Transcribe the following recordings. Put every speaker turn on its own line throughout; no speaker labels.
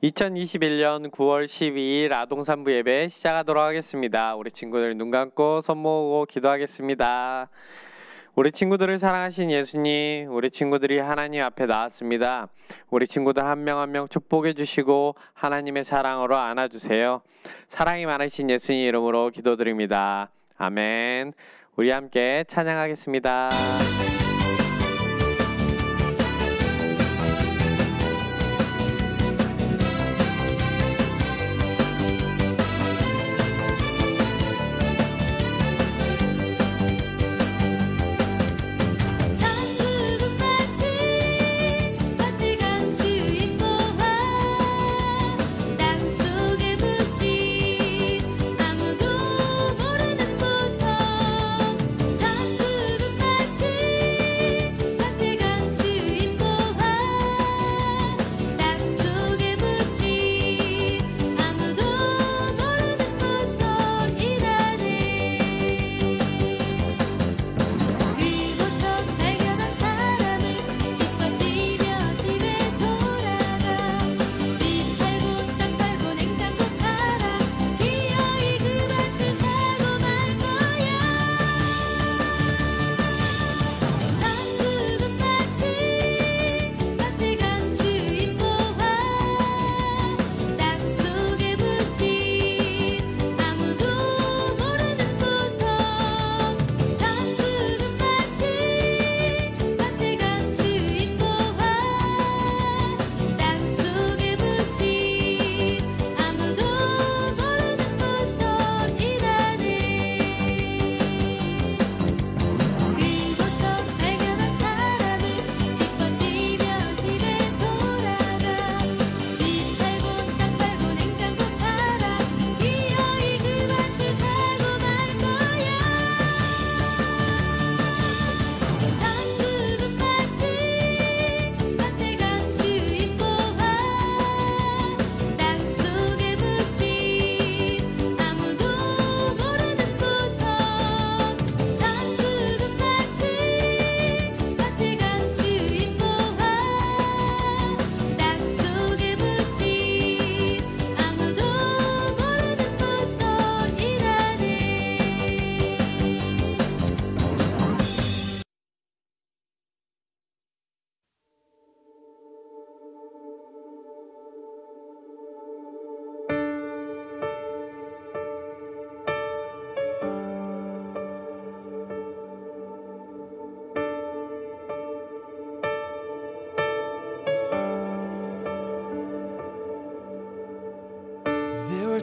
2021년 9월 12일 아동산부 예배 시작하도록 하겠습니다. 우리 친구들 눈 감고 손 모으고 기도하겠습니다. 우리 친구들을 사랑하신 예수님, 우리 친구들이 하나님 앞에 나왔습니다. 우리 친구들 한 명 한 명 축복해 주시고 하나님의 사랑으로 안아주세요. 사랑이 많으신 예수님 이름으로 기도드립니다. 아멘. 우리 함께 찬양하겠습니다.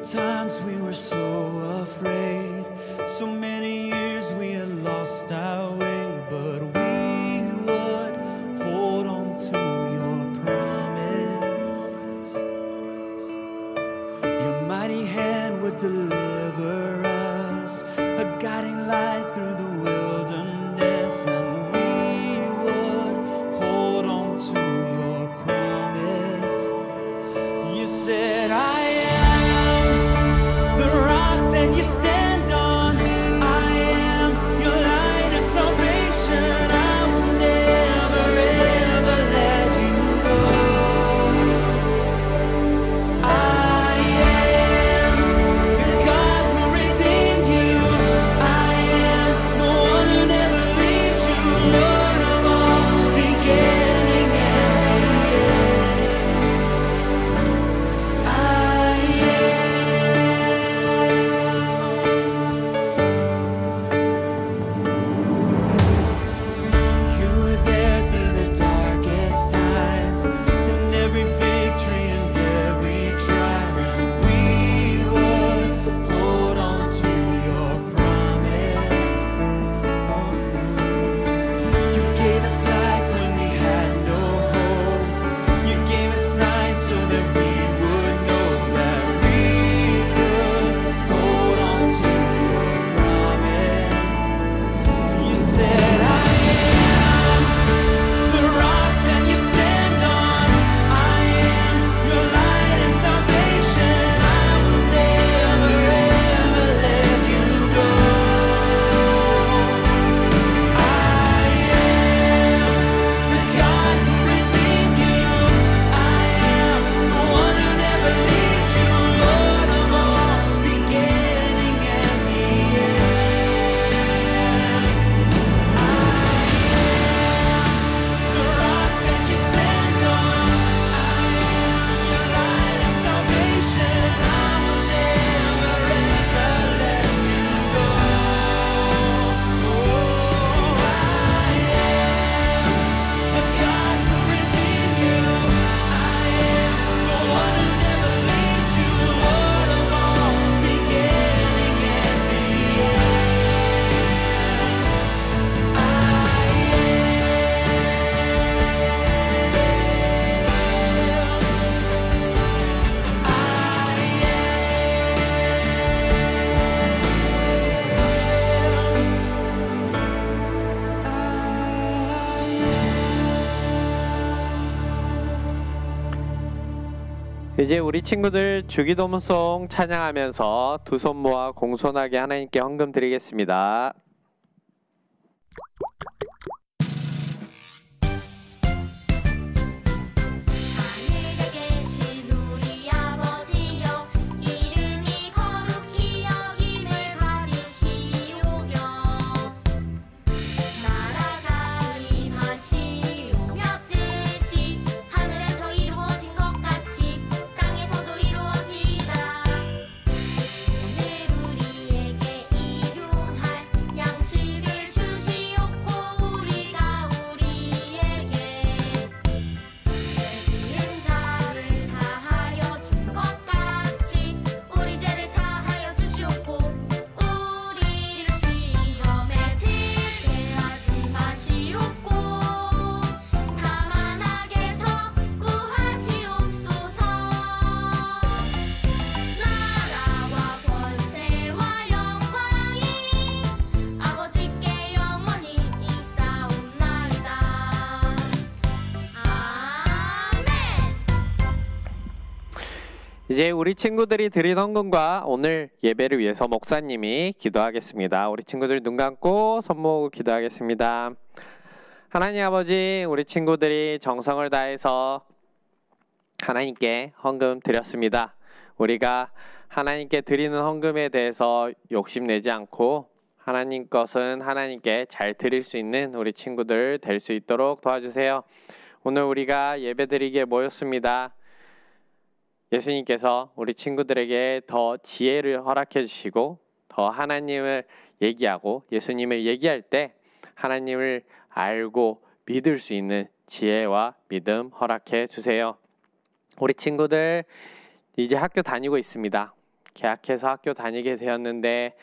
Times we were so afraid, so many years we had lost our way, but we would hold on to your promise. Your mighty hand would deliver us, a guiding light through the wilderness, and we would hold on to your promise. You said, I you stand on. I am your light and salvation.
이제 우리 친구들 주기도문송 찬양하면서 두 손 모아 공손하게 하나님께 헌금 드리겠습니다. 이제 우리 친구들이 드린 헌금과 오늘 예배를 위해서 목사님이 기도하겠습니다. 우리 친구들 눈 감고 손 모으고 기도하겠습니다. 하나님 아버지, 우리 친구들이 정성을 다해서 하나님께 헌금 드렸습니다. 우리가 하나님께 드리는 헌금에 대해서 욕심내지 않고 하나님 것은 하나님께 잘 드릴 수 있는 우리 친구들 될 수 있도록 도와주세요. 오늘 우리가 예배드리기에 모였습니다. 예수님께서 우리 친구들에게 더 지혜를 허락해 주시고 더 하나님을 얘기하고 예수님을 얘기할 때 하나님을 알고 믿을 수 있는 지혜와 믿음 허락해 주세요. 우리 친구들 이제 학교 다니고 있습니다. 개학해서 학교 다니게 되었는데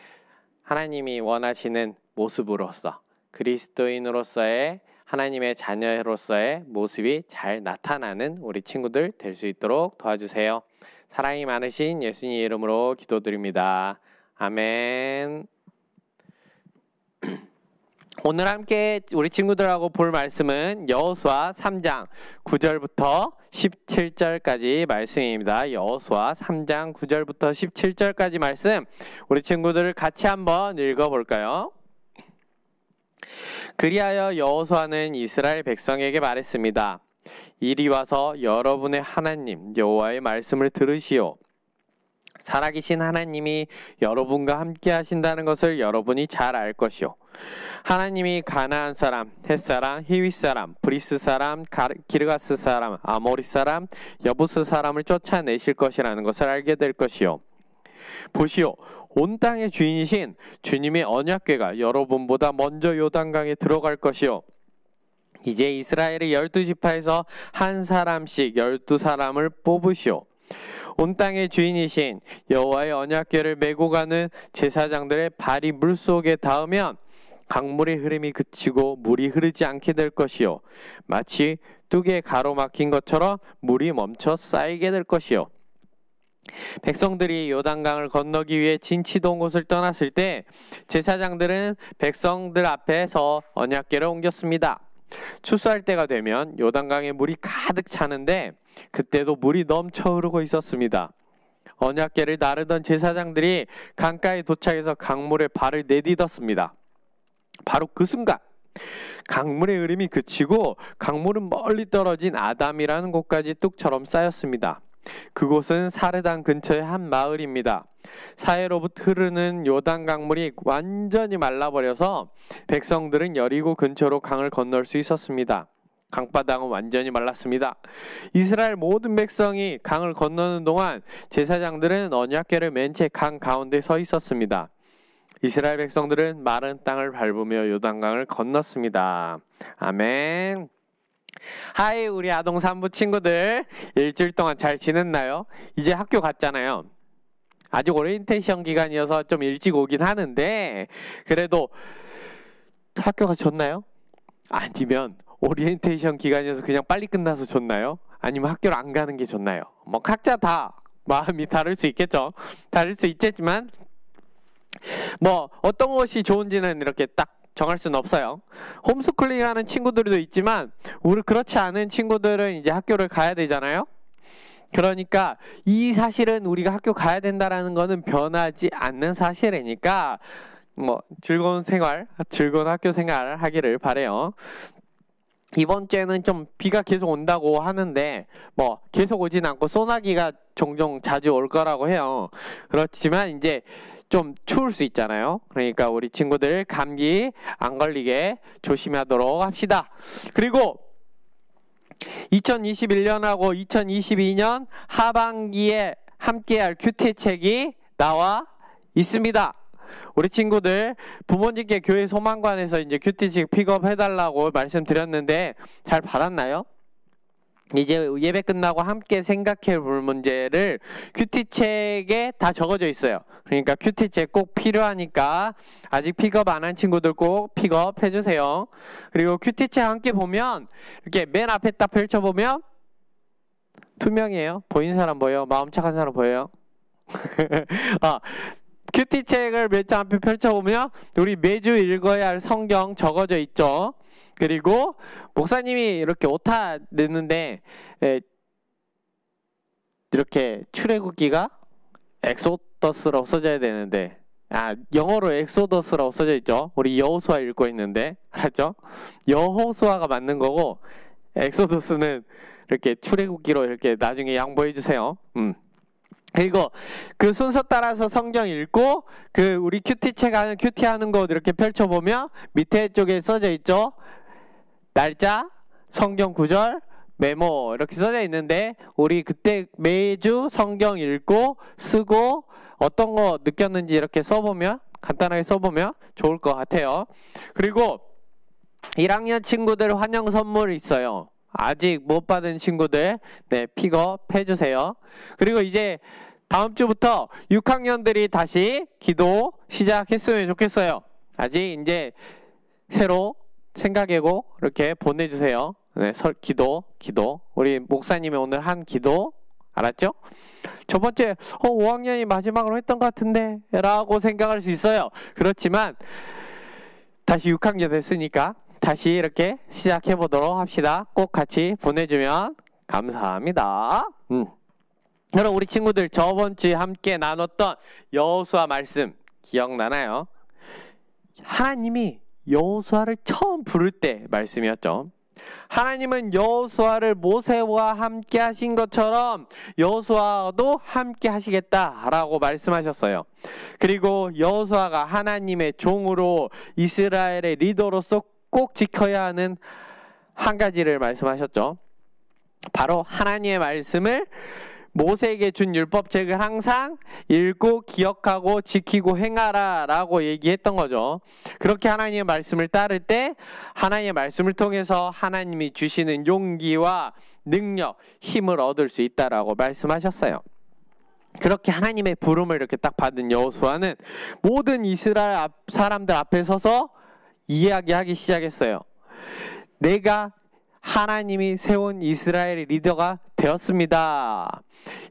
하나님이 원하시는 모습으로서 그리스도인으로서의 하나님의 자녀로서의 모습이 잘 나타나는 우리 친구들 될 수 있도록 도와주세요. 사랑이 많으신 예수님 이름으로 기도드립니다. 아멘. 오늘 함께 우리 친구들하고 볼 말씀은 여호수아 3장 9절부터 17절까지 말씀입니다. 여호수아 3장 9절부터 17절까지 말씀 우리 친구들 같이 한번 읽어볼까요? 그리하여 여호수아는 이스라엘 백성에게 말했습니다. 이리 와서 여러분의 하나님 여호와의 말씀을 들으시오. 살아계신 하나님이 여러분과 함께 하신다는 것을 여러분이 잘 알 것이오. 하나님이 가나안 사람, 헷 사람, 히윗 사람, 브리스 사람, 기르가스 사람, 아모리 사람, 여부스 사람을 쫓아내실 것이라는 것을 알게 될 것이오. 보시오. 온 땅의 주인이신 주님의 언약궤가 여러분보다 먼저 요단강에 들어갈 것이요. 이제 이스라엘의 12지파에서 한 사람씩 12사람을 뽑으시오. 온 땅의 주인이신 여호와의 언약궤를 메고 가는 제사장들의 발이 물속에 닿으면 강물의 흐름이 그치고 물이 흐르지 않게 될 것이요. 마치 뚝에 가로막힌 것처럼 물이 멈춰 쌓이게 될 것이요. 백성들이 요단강을 건너기 위해 진치동 곳을 떠났을 때 제사장들은 백성들 앞에서 언약궤를 옮겼습니다. 추수할 때가 되면 요단강에 물이 가득 차는데 그때도 물이 넘쳐 흐르고 있었습니다. 언약궤를 나르던 제사장들이 강가에 도착해서 강물에 발을 내딛었습니다. 바로 그 순간 강물의 흐름이 그치고 강물은 멀리 떨어진 아담이라는 곳까지 뚝처럼 쌓였습니다. 그곳은 사르단 근처의 한 마을입니다. 사해로부터 흐르는 요단 강물이 완전히 말라버려서 백성들은 여리고 근처로 강을 건널 수 있었습니다. 강바닥은 완전히 말랐습니다. 이스라엘 모든 백성이 강을 건너는 동안 제사장들은 언약궤를 맨 채 강 가운데 서 있었습니다. 이스라엘 백성들은 마른 땅을 밟으며 요단강을 건넜습니다. 아멘. 하이, 우리 아동 산부 친구들 일주일 동안 잘 지냈나요? 이제 학교 갔잖아요. 아직 오리엔테이션 기간이어서 좀 일찍 오긴 하는데 그래도 학교가 좋나요? 아니면 오리엔테이션 기간이어서 그냥 빨리 끝나서 좋나요? 아니면 학교를 안 가는 게 좋나요? 뭐 각자 다 마음이 다를 수 있겠죠. 다를 수 있겠지만 뭐 어떤 것이 좋은지는 이렇게 딱 정할 수는 없어요. 홈스쿨링 하는 친구들도 있지만 우리 그렇지 않은 친구들은 이제 학교를 가야 되잖아요. 그러니까 이 사실은 우리가 학교 가야 된다라는 거는 변하지 않는 사실이니까 뭐 즐거운 생활, 즐거운 학교 생활 하기를 바래요. 이번 주에는 좀 비가 계속 온다고 하는데 뭐 계속 오진 않고 소나기가 종종 자주 올 거라고 해요. 그렇지만 이제 좀 추울 수 있잖아요. 그러니까 우리 친구들 감기 안 걸리게 조심하도록 합시다. 그리고 2021년하고 2022년 하반기에 함께할 큐티 책이 나와 있습니다. 우리 친구들 부모님께 교회 소망관에서 이제 큐티책 픽업해달라고 말씀드렸는데 잘 받았나요? 이제 예배 끝나고 함께 생각해 볼 문제를 큐티책에 다 적어져 있어요. 그러니까 큐티책 꼭 필요하니까 아직 픽업 안 한 친구들 꼭 픽업 해주세요. 그리고 큐티책 함께 보면 이렇게 맨 앞에 딱 펼쳐보면 투명해요. 보이는 사람 보여요? 마음 착한 사람 보여요? 큐티책을 몇 장 앞에 펼쳐보면 우리 매주 읽어야 할 성경 적어져 있죠. 그리고 목사님이 이렇게 오타 냈는데 이렇게 출애굽기가 엑소더스라고 써져야 되는데 영어로 엑소더스라고 써져 있죠. 우리 여호수아 읽고 있는데 알았죠? 여호수아가 맞는 거고 엑소더스는 이렇게 출애굽기로 이렇게 나중에 양보해 주세요. 그리고 그 순서 따라서 성경 읽고 그 우리 큐티책 하는 큐티하는 거 이렇게 펼쳐보면 밑에 쪽에 써져 있죠. 날짜, 성경 구절, 메모 이렇게 써져 있는데 우리 그때 매주 성경 읽고 쓰고 어떤 거 느꼈는지 이렇게 써보면 간단하게 써보면 좋을 것 같아요. 그리고 1학년 친구들 환영 선물 있어요. 아직 못 받은 친구들 픽업 해주세요. 그리고 이제 다음 주부터 6학년들이 다시 기도 시작했으면 좋겠어요. 아직 이제 새로 생각하고 이렇게 보내주세요. 기도. 우리 목사님이 오늘 한 기도 알았죠? 저번주에 5학년이 마지막으로 했던 것 같은데 라고 생각할 수 있어요. 그렇지만 다시 6학년 됐으니까 다시 이렇게 시작해 보도록 합시다. 꼭 같이 보내주면 감사합니다. 그럼 우리 친구들 저번주에 함께 나눴던 여호수아 말씀 기억나나요? 하나님이 여호수아를 처음 부를 때 말씀이었죠. 하나님은 여호수아를 모세와 함께 하신 것처럼 여호수아도 함께 하시겠다라고 말씀하셨어요. 그리고 여호수아가 하나님의 종으로 이스라엘의 리더로서 꼭 지켜야 하는 한 가지를 말씀하셨죠. 바로 하나님의 말씀을 모세에게 준 율법책을 항상 읽고 기억하고 지키고 행하라 라고 얘기했던 거죠. 그렇게 하나님의 말씀을 따를 때 하나님의 말씀을 통해서 하나님이 주시는 용기와 능력, 힘을 얻을 수 있다라고 말씀하셨어요. 그렇게 하나님의 부름을 이렇게 딱 받은 여호수아는 모든 이스라엘 사람들 앞에 서서 이야기하기 시작했어요. 내가 하나님이 세운 이스라엘의 리더가 되었습니다.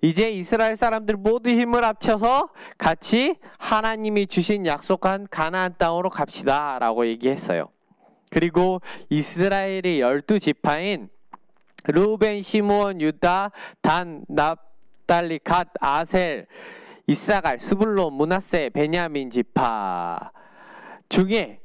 이제 이스라엘 사람들 모두 힘을 합쳐서 같이 하나님이 주신 약속한 가나안 땅으로 갑시다 라고 얘기했어요. 그리고 이스라엘의 12지파인 르우벤, 시므온, 유다, 단, 납달리, 갓, 아셀, 이사갈, 스불론, 므낫세, 베냐민 지파 중에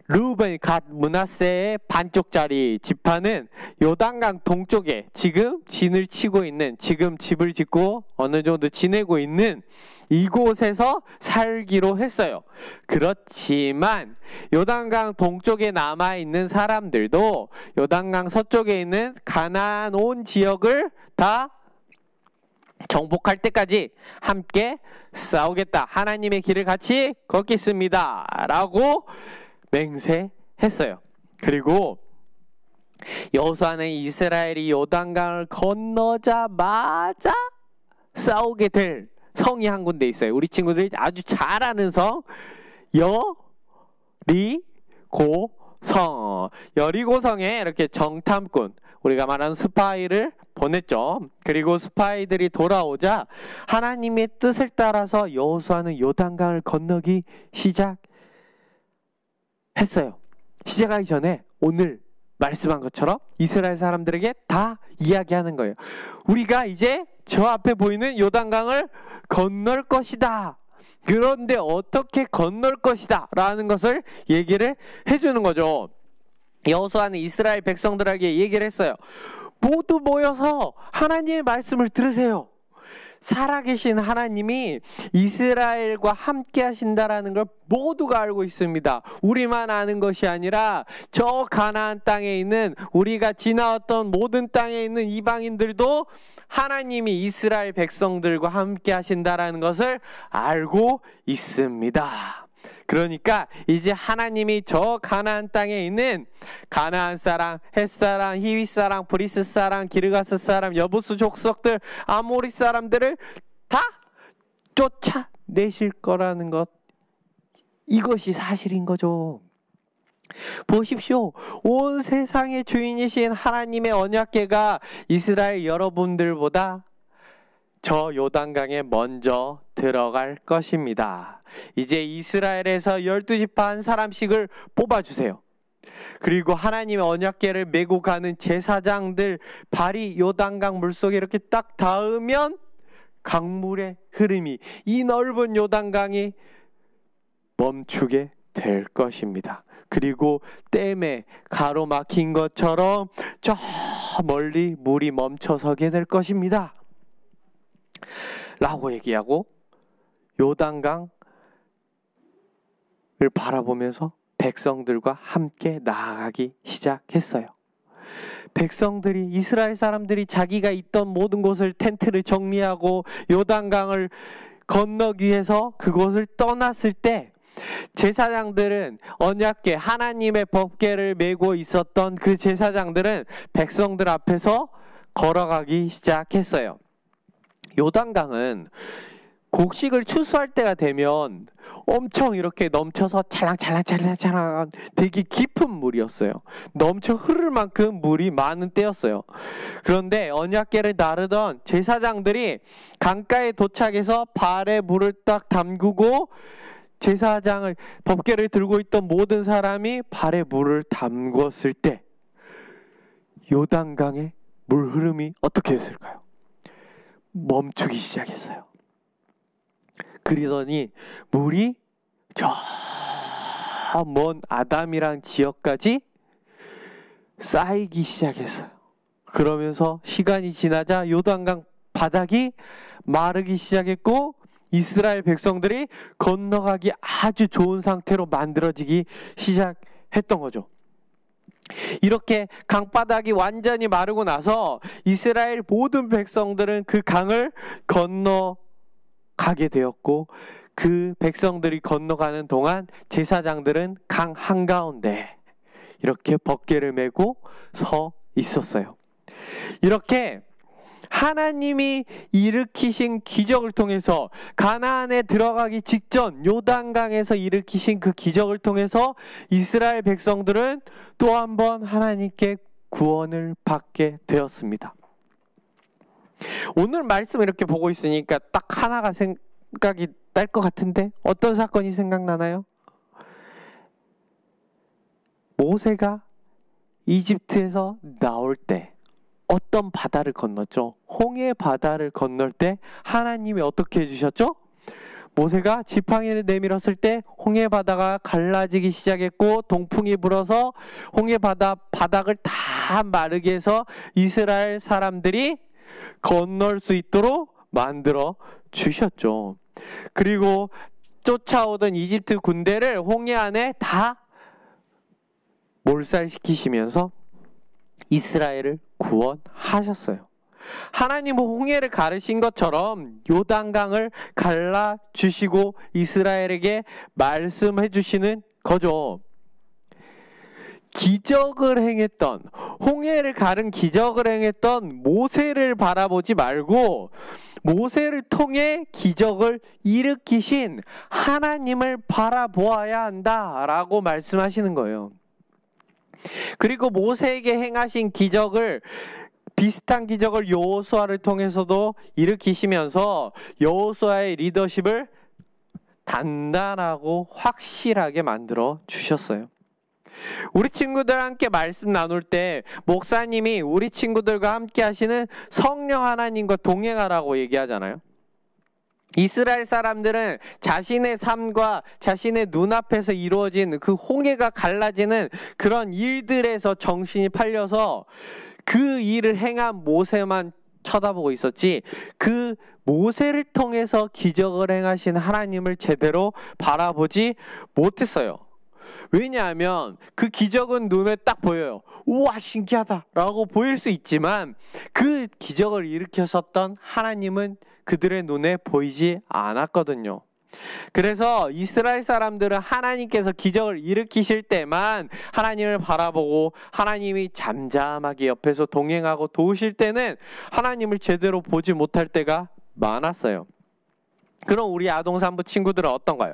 르우벤, 갓, 므낫세의 반쪽짜리 지파는 요단강 동쪽에 지금 진을 치고 있는, 지금 집을 짓고 어느 정도 지내고 있는 이곳에서 살기로 했어요. 그렇지만 요단강 동쪽에 남아있는 사람들도 요단강 서쪽에 있는 가나안 온 지역을 다 정복할 때까지 함께 싸우겠다. 하나님의 길을 같이 걷겠습니다. 라고 맹세했어요. 그리고 여호수아는 이스라엘이 요단강을 건너자마자 싸우게 될 성이 한 군데 있어요. 우리 친구들이 아주 잘 아는 성, 여리고성. 여리고성에 이렇게 정탐꾼, 우리가 말하는 스파이를 보냈죠. 그리고 스파이들이 돌아오자 하나님의 뜻을 따라서 여호수아는 요단강을 건너기 시작했어요. 시작하기 전에 오늘 말씀한 것처럼 이스라엘 사람들에게 다 이야기하는 거예요. 우리가 이제 저 앞에 보이는 요단강을 건널 것이다. 그런데 어떻게 건널 것이다 라는 것을 얘기를 해주는 거죠. 여호수아는 이스라엘 백성들에게 얘기를 했어요. 모두 모여서 하나님의 말씀을 들으세요. 살아계신 하나님이 이스라엘과 함께 하신다라는 걸 모두가 알고 있습니다. 우리만 아는 것이 아니라 저 가나안 땅에 있는, 우리가 지나왔던 모든 땅에 있는 이방인들도 하나님이 이스라엘 백성들과 함께 하신다라는 것을 알고 있습니다. 그러니까 이제 하나님이 저 가나안 땅에 있는 가나안 사람, 헷 사람, 히위 사람, 브리스 사람, 기르가스 사람, 여부스 족속들, 아모리 사람들을 다 쫓아내실 거라는 것, 이것이 사실인 거죠. 보십시오. 온 세상의 주인이신 하나님의 언약궤가 이스라엘 여러분들보다 저 요단강에 먼저 들어갈 것입니다. 이제 이스라엘에서 12지파 한 사람씩을 뽑아주세요. 그리고 하나님의 언약궤를 메고 가는 제사장들 발이 요단강 물속에 이렇게 딱 닿으면 강물의 흐름이, 이 넓은 요단강이 멈추게 될 것입니다. 그리고 댐에 가로막힌 것처럼 저 멀리 물이 멈춰서게 될 것입니다 라고 얘기하고, 요단강을 바라보면서 백성들과 함께 나아가기 시작했어요. 백성들이, 이스라엘 사람들이 자기가 있던 모든 곳을 텐트를 정리하고 요단강을 건너기 위해서 그곳을 떠났을 때, 제사장들은 언약궤, 하나님의 법궤를 메고 있었던 그 제사장들은 백성들 앞에서 걸어가기 시작했어요. 요단강은 곡식을 추수할 때가 되면 엄청 이렇게 넘쳐서 찰랑찰랑찰랑찰랑 되게 깊은 물이었어요. 넘쳐 흐를 만큼 물이 많은 때였어요. 그런데 언약궤를 나르던 제사장들이 강가에 도착해서 발에 물을 딱 담그고, 제사장을, 법궤를 들고 있던 모든 사람이 발에 물을 담궜을 때 요단강의 물 흐름이 어떻게 됐을까요? 멈추기 시작했어요. 그러더니 물이 저 먼 아담이랑 지역까지 쌓이기 시작했어요. 그러면서 시간이 지나자 요단강 바닥이 마르기 시작했고, 이스라엘 백성들이 건너가기 아주 좋은 상태로 만들어지기 시작했던 거죠. 이렇게 강바닥이 완전히 마르고 나서 이스라엘 모든 백성들은 그 강을 건너가게 되었고, 그 백성들이 건너가는 동안 제사장들은 강 한가운데 이렇게 법궤를 메고 서 있었어요. 이렇게 하나님이 일으키신 기적을 통해서, 가나안에 들어가기 직전 요단강에서 일으키신 그 기적을 통해서 이스라엘 백성들은 또 한 번 하나님께 구원을 받게 되었습니다. 오늘 말씀 이렇게 보고 있으니까 딱 하나가 생각이 날 것 같은데, 어떤 사건이 생각나나요? 모세가 이집트에서 나올 때 어떤 바다를 건넜죠? 홍해 바다를 건널 때 하나님이 어떻게 해주셨죠? 모세가 지팡이를 내밀었을 때 홍해 바다가 갈라지기 시작했고, 동풍이 불어서 홍해 바닥을 다 마르게 해서 이스라엘 사람들이 건널 수 있도록 만들어 주셨죠. 그리고 쫓아오던 이집트 군대를 홍해 안에 다 몰살시키시면서 이스라엘을 구원하셨어요. 하나님은 홍해를 가르신 것처럼 요단강을 갈라주시고 이스라엘에게 말씀해 주시는 거죠. 기적을 행했던, 홍해를 가른 기적을 행했던 모세를 바라보지 말고 모세를 통해 기적을 일으키신 하나님을 바라보아야 한다라고 말씀하시는 거예요. 그리고 모세에게 행하신 기적을, 비슷한 기적을 여호수아를 통해서도 일으키시면서 여호수아의 리더십을 단단하고 확실하게 만들어 주셨어요. 우리 친구들 함께 말씀 나눌 때 목사님이 우리 친구들과 함께 하시는 성령 하나님과 동행하라고 얘기하잖아요. 이스라엘 사람들은 자신의 삶과 자신의 눈앞에서 이루어진 그 홍해가 갈라지는 그런 일들에서 정신이 팔려서 그 일을 행한 모세만 쳐다보고 있었지, 그 모세를 통해서 기적을 행하신 하나님을 제대로 바라보지 못했어요. 왜냐하면 그 기적은 눈에 딱 보여요. 우와, 신기하다 라고 보일 수 있지만 그 기적을 일으켰었던 하나님은 그들의 눈에 보이지 않았거든요. 그래서 이스라엘 사람들은 하나님께서 기적을 일으키실 때만 하나님을 바라보고, 하나님이 잠잠하게 옆에서 동행하고 도우실 때는 하나님을 제대로 보지 못할 때가 많았어요. 그럼 우리 아동산부 친구들은 어떤가요?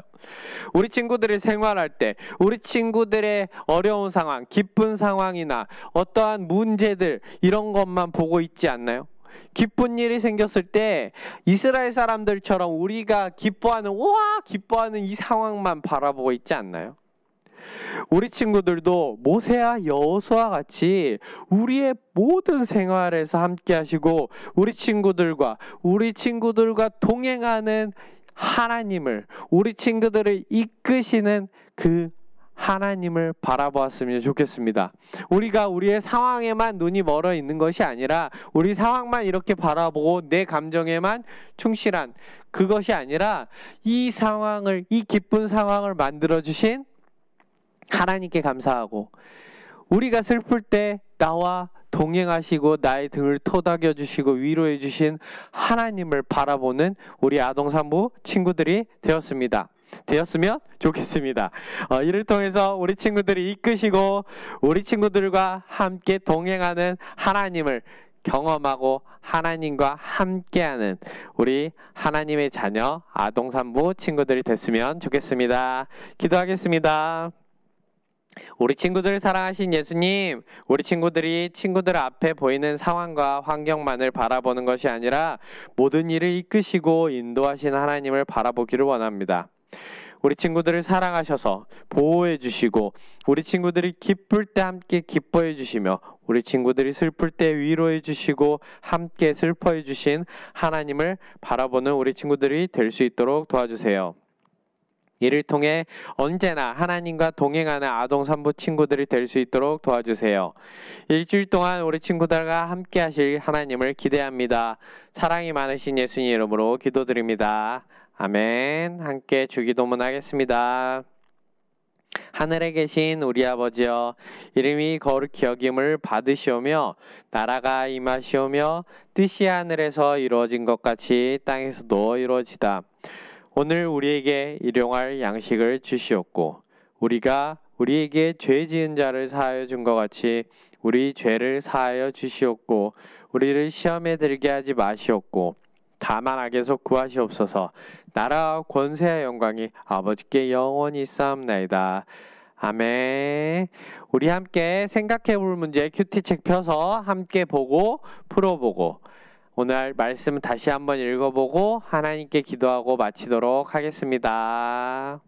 우리 친구들이 생활할 때 우리 친구들의 어려운 상황, 기쁜 상황이나 어떠한 문제들, 이런 것만 보고 있지 않나요? 기쁜 일이 생겼을 때 이스라엘 사람들처럼 우리가 기뻐하는 이 상황만 바라보고 있지 않나요? 우리 친구들도 모세와 여호수아와 같이 우리의 모든 생활에서 함께 하시고 우리 친구들과 동행하는 하나님을, 우리 친구들을 이끄시는 그 하나님을 바라보았으면 좋겠습니다. 우리가 우리의 상황에만 눈이 멀어 있는 것이 아니라, 우리 상황만 이렇게 바라보고 내 감정에만 충실한 그것이 아니라, 이 상황을, 이 기쁜 상황을 만들어주신 하나님께 감사하고, 우리가 슬플 때 나와 동행하시고 나의 등을 토닥여 주시고 위로해 주신 하나님을 바라보는 우리 아동산부 친구들이 되었으면 좋겠습니다. 이를 통해서 우리 친구들이 이끄시고 우리 친구들과 함께 동행하는 하나님을 경험하고 하나님과 함께하는 우리 하나님의 자녀 아동산부 친구들이 됐으면 좋겠습니다. 기도하겠습니다. 우리 친구들을 사랑하신 예수님, 우리 친구들이 친구들 앞에 보이는 상황과 환경만을 바라보는 것이 아니라 모든 일을 이끄시고 인도하신 하나님을 바라보기를 원합니다. 우리 친구들을 사랑하셔서 보호해 주시고, 우리 친구들이 기쁠 때 함께 기뻐해 주시며, 우리 친구들이 슬플 때 위로해 주시고 함께 슬퍼해 주신 하나님을 바라보는 우리 친구들이 될 수 있도록 도와주세요. 이를 통해 언제나 하나님과 동행하는 아동산부 친구들이 될 수 있도록 도와주세요. 일주일 동안 우리 친구들과 함께 하실 하나님을 기대합니다. 사랑이 많으신 예수님 이름으로 기도드립니다. 아멘. 함께 주기도문 하겠습니다. 하늘에 계신 우리 아버지여, 이름이 거룩히 여김을 받으시오며 나라가 임하시오며 뜻이 하늘에서 이루어진 것 같이 땅에서도 이루어지다. 오늘 우리에게 일용할 양식을 주시옵고, 우리가 우리에게 죄 지은 자를 사하여 준 것 같이 우리 죄를 사하여 주시옵고, 우리를 시험에 들게 하지 마시옵고, 다만 악에서 구하시옵소서. 나라와 권세와 영광이 아버지께 영원히 있사옵나이다. 아멘. 우리 함께 생각해 볼 문제 큐티책 펴서 함께 보고 풀어보고, 오늘 말씀 다시 한번 읽어보고 하나님께 기도하고 마치도록 하겠습니다.